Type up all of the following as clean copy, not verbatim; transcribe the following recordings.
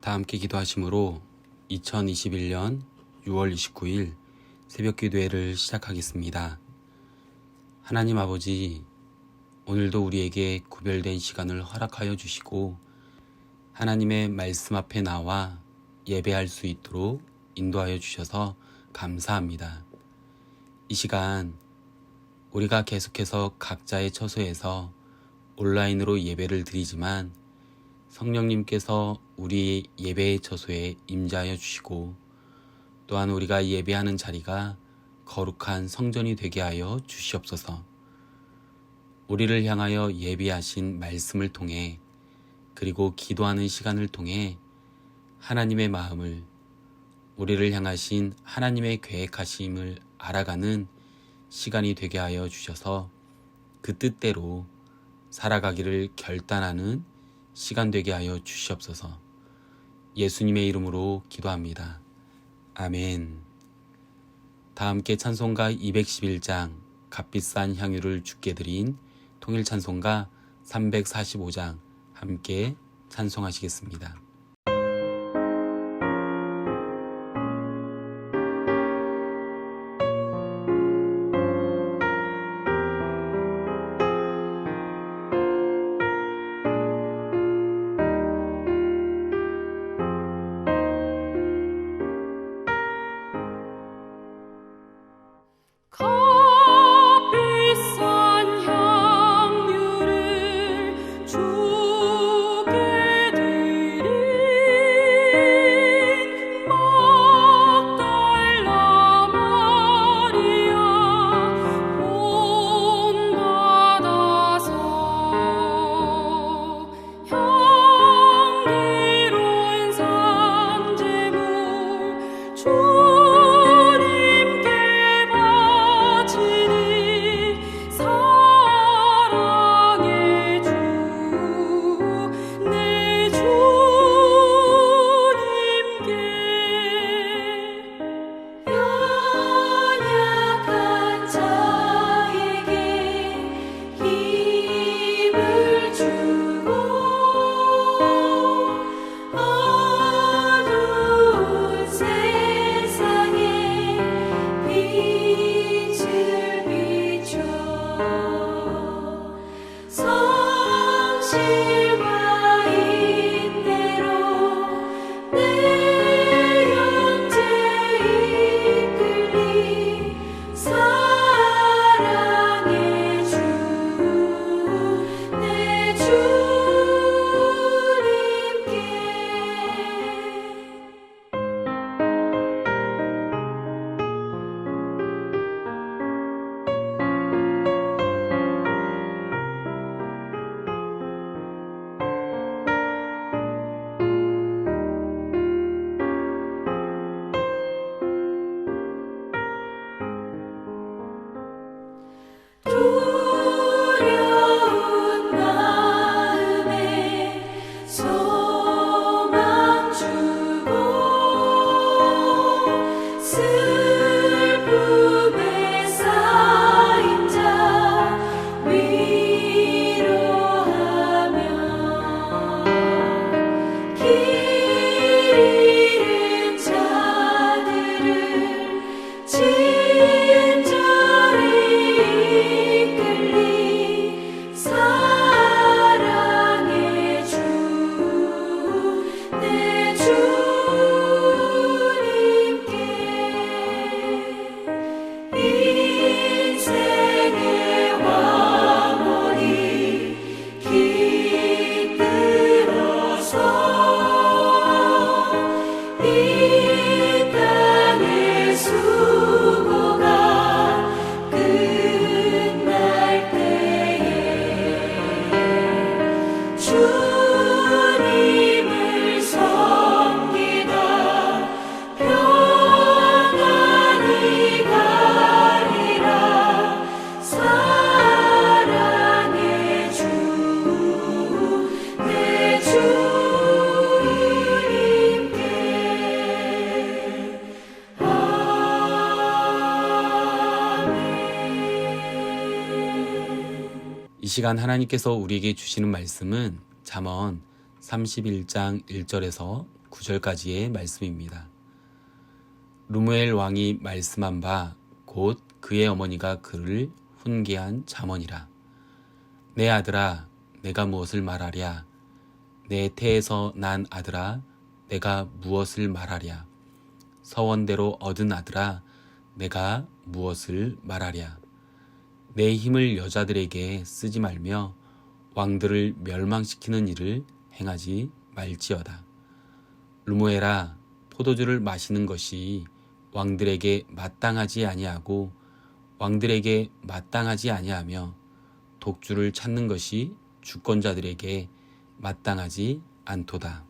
다 함께 기도하심으로 2021년 6월 29일 새벽기도회를 시작하겠습니다. 하나님 아버지, 오늘도 우리에게 구별된 시간을 허락하여 주시고 하나님의 말씀 앞에 나와 예배할 수 있도록 인도하여 주셔서 감사합니다. 이 시간 우리가 계속해서 각자의 처소에서 온라인으로 예배를 드리지만 성령님께서 우리 예배의 처소에 임재하여 주시고 또한 우리가 예배하는 자리가 거룩한 성전이 되게 하여 주시옵소서. 우리를 향하여 예비하신 말씀을 통해 그리고 기도하는 시간을 통해 하나님의 마음을, 우리를 향하신 하나님의 계획하심을 알아가는 시간이 되게 하여 주셔서 그 뜻대로 살아가기를 결단하는 시간 되게 하여 주시옵소서. 예수님의 이름으로 기도합니다. 아멘. 다 함께 찬송가 211장 값비싼 향유를 주께 드린 통일찬송가 345장 함께 찬송하시겠습니다. 이 시간 하나님께서 우리에게 주시는 말씀은 잠언 31장 1절에서 9절까지의 말씀입니다. 르무엘 왕이 말씀한 바 곧 그의 어머니가 그를 훈계한 잠언이라. 내 아들아, 내가 무엇을 말하랴? 내 태에서 난 아들아, 내가 무엇을 말하랴? 서원대로 얻은 아들아, 내가 무엇을 말하랴? 내 힘을 여자들에게 쓰지 말며 왕들을 멸망시키는 일을 행하지 말지어다. 르무엘아, 포도주를 마시는 것이 왕들에게 마땅하지 아니하고 왕들에게 마땅하지 아니하며 독주를 찾는 것이 주권자들에게 마땅하지 않도다.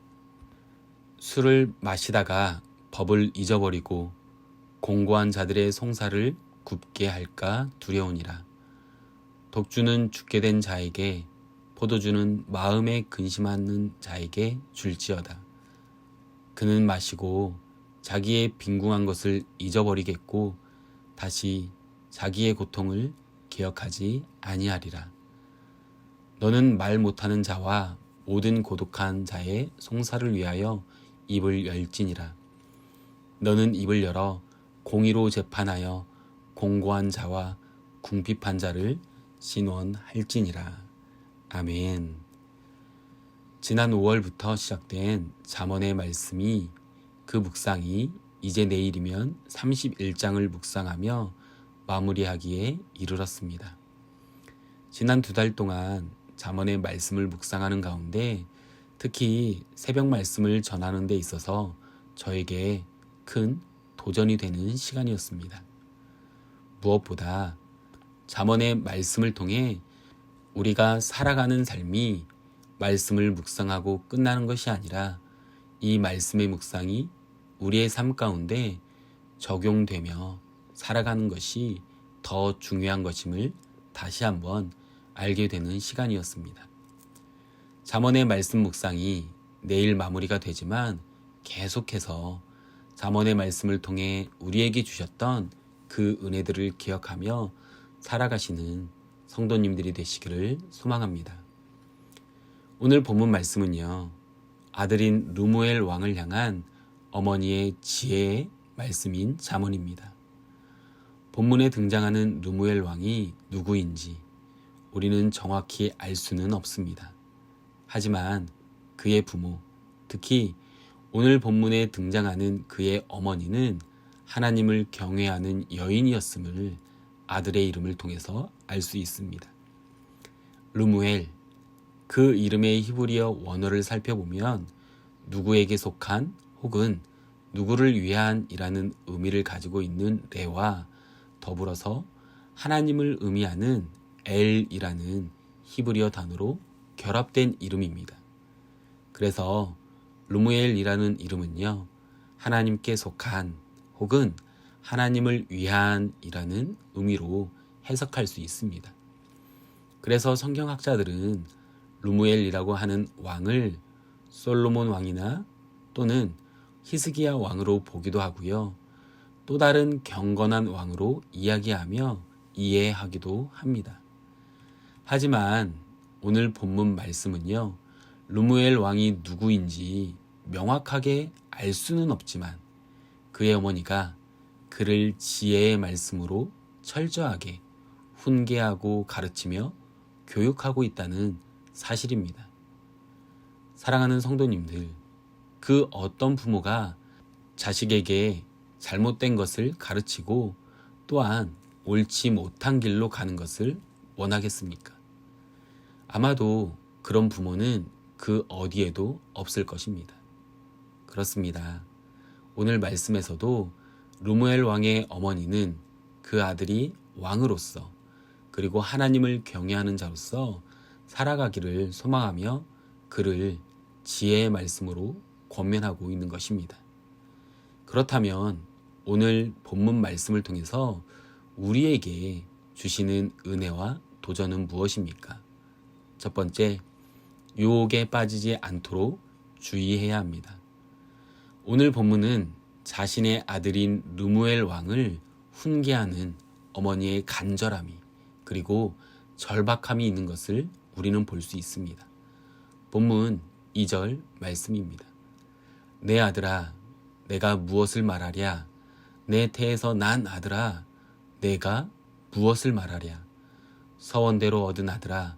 술을 마시다가 법을 잊어버리고 공고한 자들의 송사를 굽게 할까 두려우니라. 독주는 죽게 된 자에게, 포도주는 마음에 근심하는 자에게 줄지어다. 그는 마시고 자기의 빈궁한 것을 잊어버리겠고 다시 자기의 고통을 기억하지 아니하리라. 너는 말 못하는 자와 모든 고독한 자의 송사를 위하여 입을 열지니라. 너는 입을 열어 공의로 재판하여 공고한 자와 궁핍한 자를 신원할지니라. 아멘. 지난 5월부터 시작된 잠언의 말씀이 그 묵상이 이제 내일이면 31장을 묵상하며 마무리하기에 이르렀습니다. 지난 2달 동안 잠언의 말씀을 묵상하는 가운데 특히 새벽 말씀을 전하는 데 있어서 저에게 큰 도전이 되는 시간이었습니다. 무엇보다 잠언의 말씀을 통해 우리가 살아가는 삶이 말씀을 묵상하고 끝나는 것이 아니라 이 말씀의 묵상이 우리의 삶 가운데 적용되며 살아가는 것이 더 중요한 것임을 다시 한번 알게 되는 시간이었습니다. 잠언의 말씀 묵상이 내일 마무리가 되지만 계속해서 잠언의 말씀을 통해 우리에게 주셨던 그 은혜들을 기억하며 살아가시는 성도님들이 되시기를 소망합니다. 오늘 본문 말씀은요, 아들인 르무엘 왕을 향한 어머니의 지혜의 말씀인 잠언입니다. 본문에 등장하는 르무엘 왕이 누구인지 우리는 정확히 알 수는 없습니다. 하지만 그의 부모, 특히 오늘 본문에 등장하는 그의 어머니는 하나님을 경외하는 여인이었음을 아들의 이름을 통해서 알 수 있습니다. 르무엘, 그 이름의 히브리어 원어를 살펴보면 누구에게 속한 혹은 누구를 위한이라는 의미를 가지고 있는 레와 더불어서 하나님을 의미하는 엘이라는 히브리어 단어로 결합된 이름입니다. 그래서 르무엘이라는 이름은요, 하나님께 속한 혹은 하나님을 위한이라는 의미로 해석할 수 있습니다. 그래서 성경학자들은 르무엘이라고 하는 왕을 솔로몬 왕이나 또는 히스기야 왕으로 보기도 하고요. 또 다른 경건한 왕으로 이야기하며 이해하기도 합니다. 하지만 오늘 본문 말씀은요, 르무엘 왕이 누구인지 명확하게 알 수는 없지만 그의 어머니가 그를 지혜의 말씀으로 철저하게 훈계하고 가르치며 교육하고 있다는 사실입니다. 사랑하는 성도님들, 그 어떤 부모가 자식에게 잘못된 것을 가르치고 또한 옳지 못한 길로 가는 것을 원하겠습니까? 아마도 그런 부모는 그 어디에도 없을 것입니다. 그렇습니다. 오늘 말씀에서도 르무엘 왕의 어머니는 그 아들이 왕으로서 그리고 하나님을 경외하는 자로서 살아가기를 소망하며 그를 지혜의 말씀으로 권면하고 있는 것입니다. 그렇다면 오늘 본문 말씀을 통해서 우리에게 주시는 은혜와 도전은 무엇입니까? 첫 번째, 유혹에 빠지지 않도록 주의해야 합니다. 오늘 본문은 자신의 아들인 르무엘 왕을 훈계하는 어머니의 간절함이 그리고 절박함이 있는 것을 우리는 볼 수 있습니다. 본문 2절 말씀입니다. 내 아들아, 내가 무엇을 말하랴? 내 태에서 난 아들아, 내가 무엇을 말하랴? 서원대로 얻은 아들아,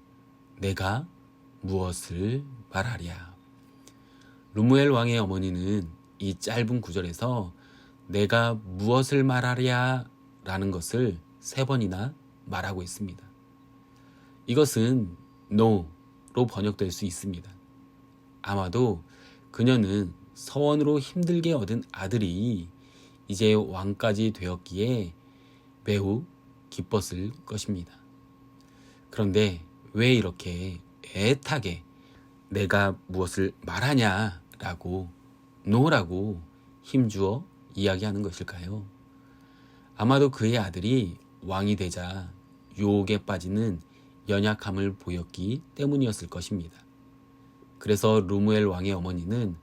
내가 무엇을 말하랴? 루무엘 왕의 어머니는 이 짧은 구절에서 내가 무엇을 말하랴 라는 것을 3번이나 말하고 있습니다. 이것은 no로 번역될 수 있습니다. 아마도 그녀는 서원으로 힘들게 얻은 아들이 이제 왕까지 되었기에 매우 기뻤을 것입니다. 그런데 왜 이렇게 애타게 내가 무엇을 말하냐 라고 no라고 힘주어 이야기하는 것일까요? 아마도 그의 아들이 왕이 되자 유혹에 빠지는 연약함을 보였기 때문이었을 것입니다. 그래서 루무엘 왕의 어머니는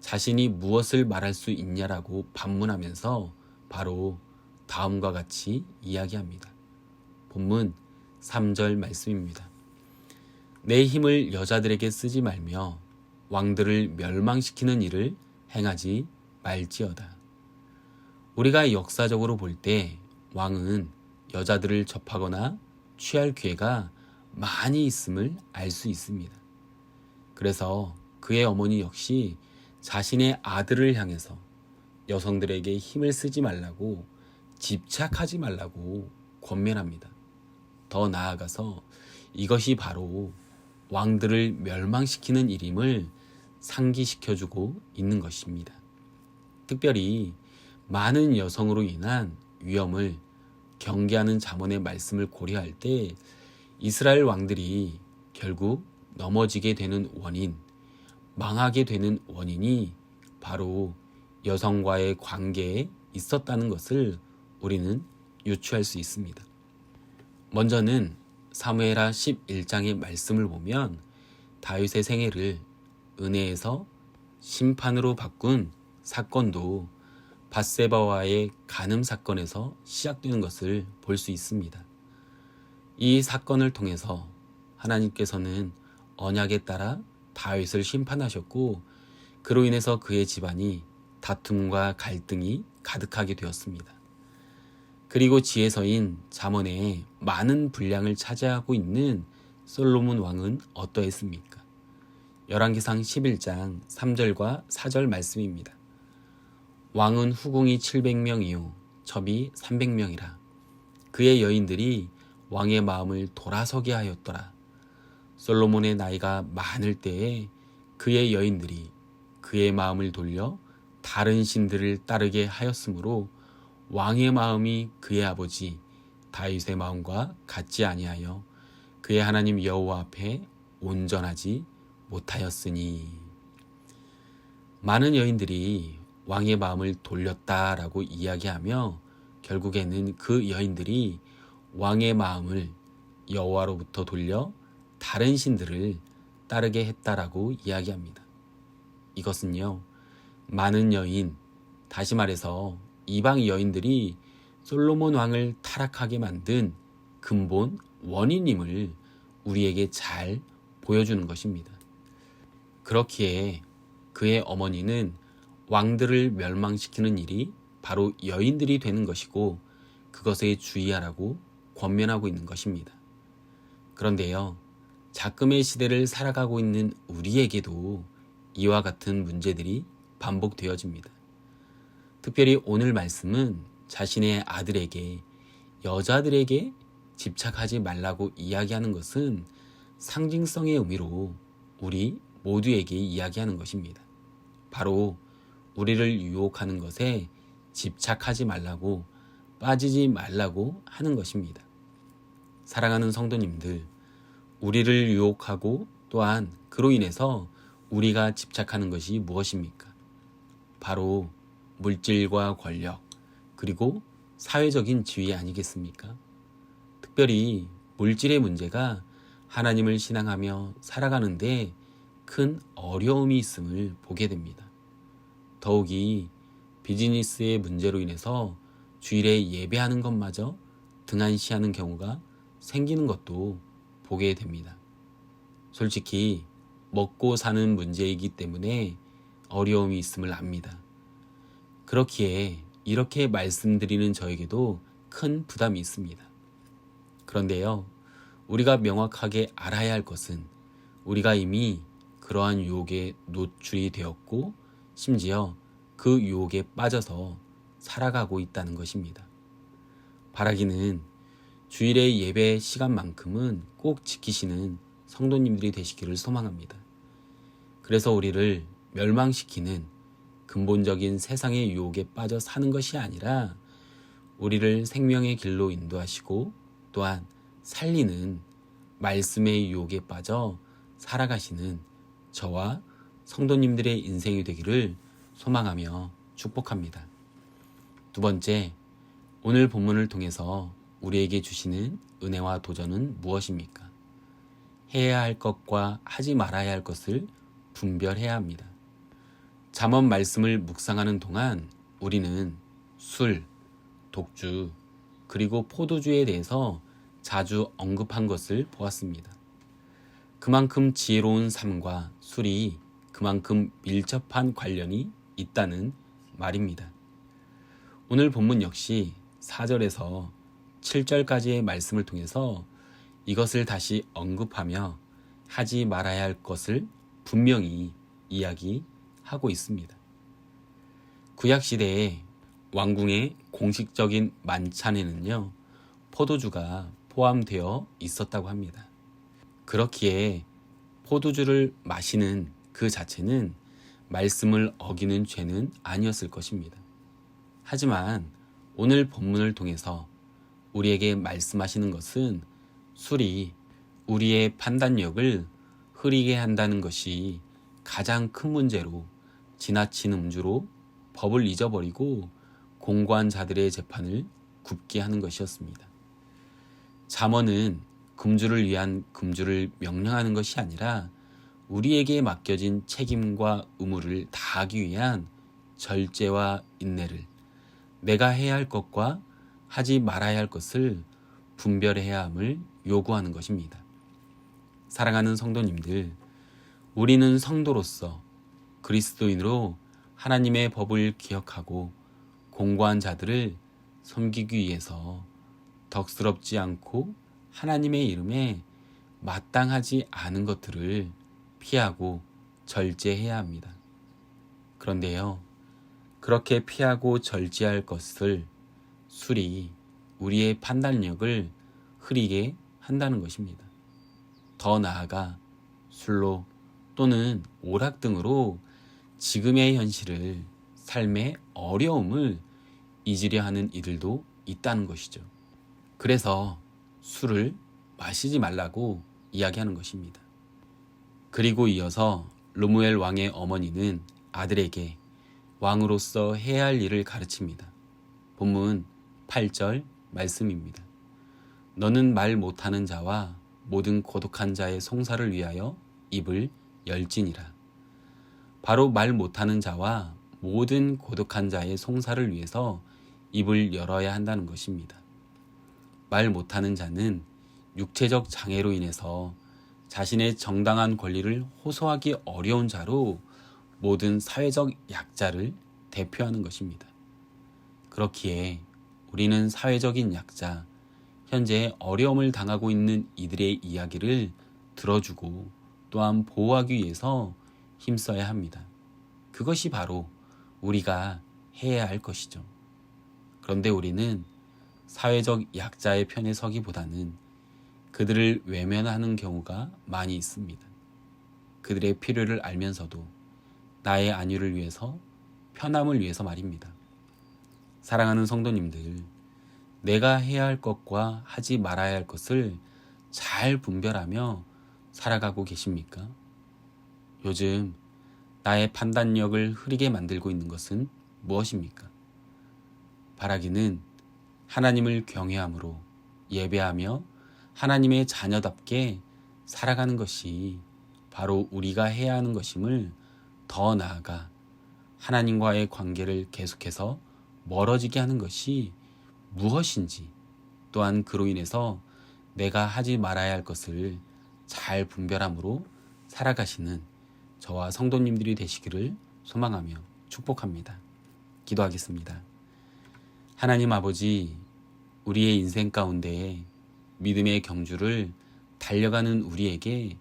자신이 무엇을 말할 수 있냐라고 반문하면서 바로 다음과 같이 이야기합니다. 본문 3절 말씀입니다. 내 힘을 여자들에게 쓰지 말며 왕들을 멸망시키는 일을 행하지 말지어다. 우리가 역사적으로 볼 때 왕은 여자들을 접하거나 취할 기회가 많이 있음을 알 수 있습니다. 그래서 그의 어머니 역시 자신의 아들을 향해서 여성들에게 힘을 쓰지 말라고, 집착하지 말라고 권면합니다. 더 나아가서 이것이 바로 왕들을 멸망시키는 일임을 상기시켜주고 있는 것입니다. 특별히 많은 여성으로 인한 위험을 경계하는 잠언의 말씀을 고려할 때 이스라엘 왕들이 결국 넘어지게 되는 원인, 망하게 되는 원인이 바로 여성과의 관계에 있었다는 것을 우리는 유추할 수 있습니다. 먼저는 사무엘하 11장의 말씀을 보면 다윗의 생애를 은혜에서 심판으로 바꾼 사건도 밧세바와의 간음 사건에서 시작되는 것을 볼 수 있습니다. 이 사건을 통해서 하나님께서는 언약에 따라 다윗을 심판하셨고 그로 인해서 그의 집안이 다툼과 갈등이 가득하게 되었습니다. 그리고 지혜서인 잠언에 많은 분량을 차지하고 있는 솔로몬 왕은 어떠했습니까? 열왕기상 11장 3절과 4절 말씀입니다. 왕은 후궁이 700명이요 첩이 300명이라. 그의 여인들이 왕의 마음을 돌아서게 하였더라. 솔로몬의 나이가 많을 때에 그의 여인들이 그의 마음을 돌려 다른 신들을 따르게 하였으므로 왕의 마음이 그의 아버지 다윗의 마음과 같지 아니하여 그의 하나님 여호와 앞에 온전하지 못하였으니. 많은 여인들이 왕의 마음을 돌렸다라고 이야기하며 결국에는 그 여인들이 왕의 마음을 여호와로부터 돌려 다른 신들을 따르게 했다라고 이야기합니다. 이것은요, 많은 여인, 다시 말해서 이방 여인들이 솔로몬 왕을 타락하게 만든 근본 원인임을 우리에게 잘 보여주는 것입니다. 그렇기에 그의 어머니는 왕들을 멸망시키는 일이 바로 여인들이 되는 것이고 그것에 주의하라고 권면하고 있는 것입니다. 그런데요, 작금의 시대를 살아가고 있는 우리에게도 이와 같은 문제들이 반복되어집니다. 특별히 오늘 말씀은 자신의 아들에게, 여자들에게 집착하지 말라고 이야기하는 것은 상징성의 의미로 우리 모두에게 이야기하는 것입니다. 바로 우리를 유혹하는 것에 집착하지 말라고, 빠지지 말라고 하는 것입니다. 사랑하는 성도님들, 우리를 유혹하고 또한 그로 인해서 우리가 집착하는 것이 무엇입니까? 바로 물질과 권력, 그리고 사회적인 지위 아니겠습니까? 특별히 물질의 문제가 하나님을 신앙하며 살아가는데 큰 어려움이 있음을 보게 됩니다. 더욱이 비즈니스의 문제로 인해서 주일에 예배하는 것마저 등한시하는 경우가 생기는 것도 보게 됩니다. 솔직히 먹고 사는 문제이기 때문에 어려움이 있음을 압니다. 그렇기에 이렇게 말씀드리는 저에게도 큰 부담이 있습니다. 그런데요, 우리가 명확하게 알아야 할 것은 우리가 이미 그러한 유혹에 노출이 되었고 심지어 그 유혹에 빠져서 살아가고 있다는 것입니다. 바라기는 주일의 예배 시간만큼은 꼭 지키시는 성도님들이 되시기를 소망합니다. 그래서 우리를 멸망시키는 근본적인 세상의 유혹에 빠져 사는 것이 아니라 우리를 생명의 길로 인도하시고 또한 살리는 말씀의 유혹에 빠져 살아가시는 저와 성도님들의 인생이 되기를 소망하며 축복합니다. 두 번째, 오늘 본문을 통해서 우리에게 주시는 은혜와 도전은 무엇입니까? 해야 할 것과 하지 말아야 할 것을 분별해야 합니다. 잠언 말씀을 묵상하는 동안 우리는 술, 독주, 그리고 포도주에 대해서 자주 언급한 것을 보았습니다. 그만큼 지혜로운 삶과 술이 그만큼 밀접한 관련이 있다는 말입니다. 오늘 본문 역시 4절에서 7절까지의 말씀을 통해서 이것을 다시 언급하며 하지 말아야 할 것을 분명히 이야기하고 있습니다. 구약시대에 왕궁의 공식적인 만찬에는요, 포도주가 포함되어 있었다고 합니다. 그렇기에 포도주를 마시는 그 자체는 말씀을 어기는 죄는 아니었을 것입니다. 하지만 오늘 본문을 통해서 우리에게 말씀하시는 것은 술이 우리의 판단력을 흐리게 한다는 것이 가장 큰 문제로 지나친 음주로 법을 잊어버리고 공고한 자들의 재판을 굽게 하는 것이었습니다. 잠언은 금주를 위한 금주를 명령하는 것이 아니라 우리에게 맡겨진 책임과 의무를 다하기 위한 절제와 인내를, 내가 해야 할 것과 하지 말아야 할 것을 분별해야 함을 요구하는 것입니다. 사랑하는 성도님들, 우리는 성도로서 그리스도인으로 하나님의 법을 기억하고 공고한 자들을 섬기기 위해서 덕스럽지 않고 하나님의 이름에 마땅하지 않은 것들을 피하고 절제해야 합니다. 그런데요, 그렇게 피하고 절제할 것을 술이 우리의 판단력을 흐리게 한다는 것입니다. 더 나아가 술로 또는 오락 등으로 지금의 현실을, 삶의 어려움을 잊으려 하는 이들도 있다는 것이죠. 그래서 술을 마시지 말라고 이야기하는 것입니다. 그리고 이어서 르무엘 왕의 어머니는 아들에게 왕으로서 해야 할 일을 가르칩니다. 본문 8절 말씀입니다. 너는 말 못하는 자와 모든 고독한 자의 송사를 위하여 입을 열지니라. 바로 말 못하는 자와 모든 고독한 자의 송사를 위해서 입을 열어야 한다는 것입니다. 말 못하는 자는 육체적 장애로 인해서 자신의 정당한 권리를 호소하기 어려운 자로 모든 사회적 약자를 대표하는 것입니다. 그렇기에 우리는 사회적인 약자, 현재 어려움을 당하고 있는 이들의 이야기를 들어주고 또한 보호하기 위해서 힘써야 합니다. 그것이 바로 우리가 해야 할 것이죠. 그런데 우리는 사회적 약자의 편에 서기보다는 그들을 외면하는 경우가 많이 있습니다. 그들의 필요를 알면서도 나의 안위를 위해서, 편함을 위해서 말입니다. 사랑하는 성도님들, 내가 해야 할 것과 하지 말아야 할 것을 잘 분별하며 살아가고 계십니까? 요즘 나의 판단력을 흐리게 만들고 있는 것은 무엇입니까? 바라기는 하나님을 경외함으로 예배하며 하나님의 자녀답게 살아가는 것이 바로 우리가 해야 하는 것임을, 더 나아가 하나님과의 관계를 계속해서 멀어지게 하는 것이 무엇인지, 또한 그로 인해서 내가 하지 말아야 할 것을 잘 분별함으로 살아가시는 저와 성도님들이 되시기를 소망하며 축복합니다. 기도하겠습니다. 하나님 아버지, 우리의 인생 가운데 믿음의 경주를 달려가는 우리에게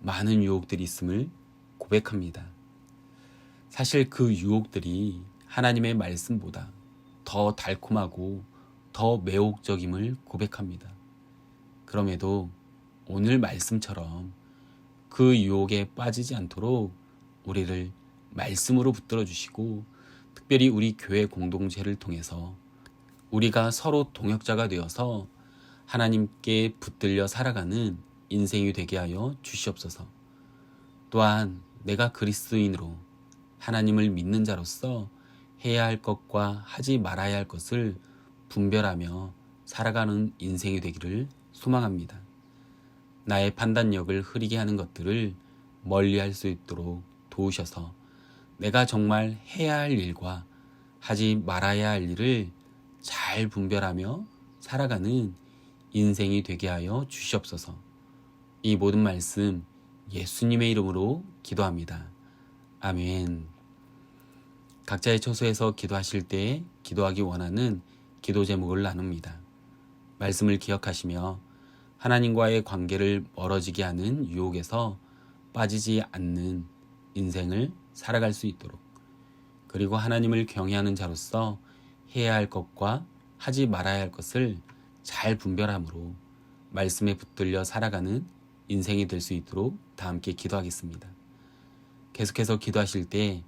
많은 유혹들이 있음을 고백합니다. 사실 그 유혹들이 하나님의 말씀보다 더 달콤하고 더 매혹적임을 고백합니다. 그럼에도 오늘 말씀처럼 그 유혹에 빠지지 않도록 우리를 말씀으로 붙들어 주시고, 특별히 우리 교회 공동체를 통해서 우리가 서로 동역자가 되어서 하나님께 붙들려 살아가는 인생이 되게 하여 주시옵소서. 또한 내가 그리스도인으로 하나님을 믿는 자로서 해야 할 것과 하지 말아야 할 것을 분별하며 살아가는 인생이 되기를 소망합니다. 나의 판단력을 흐리게 하는 것들을 멀리할 수 있도록 도우셔서 내가 정말 해야 할 일과 하지 말아야 할 일을 잘 분별하며 살아가는 인생이 되게 하여 주시옵소서. 이 모든 말씀 예수님의 이름으로 기도합니다. 아멘. 각자의 처소에서 기도하실 때 기도하기 원하는 기도 제목을 나눕니다. 말씀을 기억하시며 하나님과의 관계를 멀어지게 하는 유혹에서 빠지지 않는 인생을 살아갈 수 있도록, 그리고 하나님을 경외하는 자로서 해야 할 것과 하지 말아야 할 것을 잘 분별함으로 말씀에 붙들려 살아가는 인생이 될 수 있도록 다 함께 기도하겠습니다. 계속해서 기도하실 때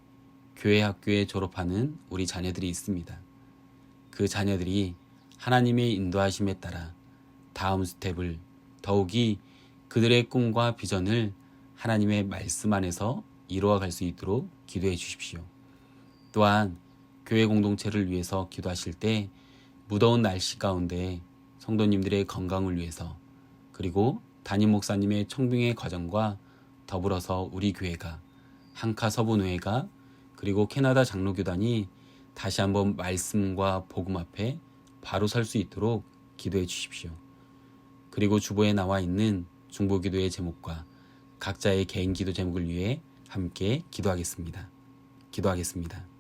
교회 학교에 졸업하는 우리 자녀들이 있습니다. 그 자녀들이 하나님의 인도하심에 따라 다음 스텝을 더욱이 그들의 꿈과 비전을 하나님의 말씀 안에서 이루어갈 수 있도록 기도해 주십시오. 또한 교회 공동체를 위해서 기도하실 때 무더운 날씨 가운데 성도님들의 건강을 위해서, 그리고 담임 목사님의 청빙의 과정과 더불어서 우리 교회가, 한카 서부노회가, 그리고 캐나다 장로교단이 다시 한번 말씀과 복음 앞에 바로 설 수 있도록 기도해 주십시오. 그리고 주보에 나와 있는 중보기도의 제목과 각자의 개인 기도 제목을 위해 함께 기도하겠습니다. 기도하겠습니다.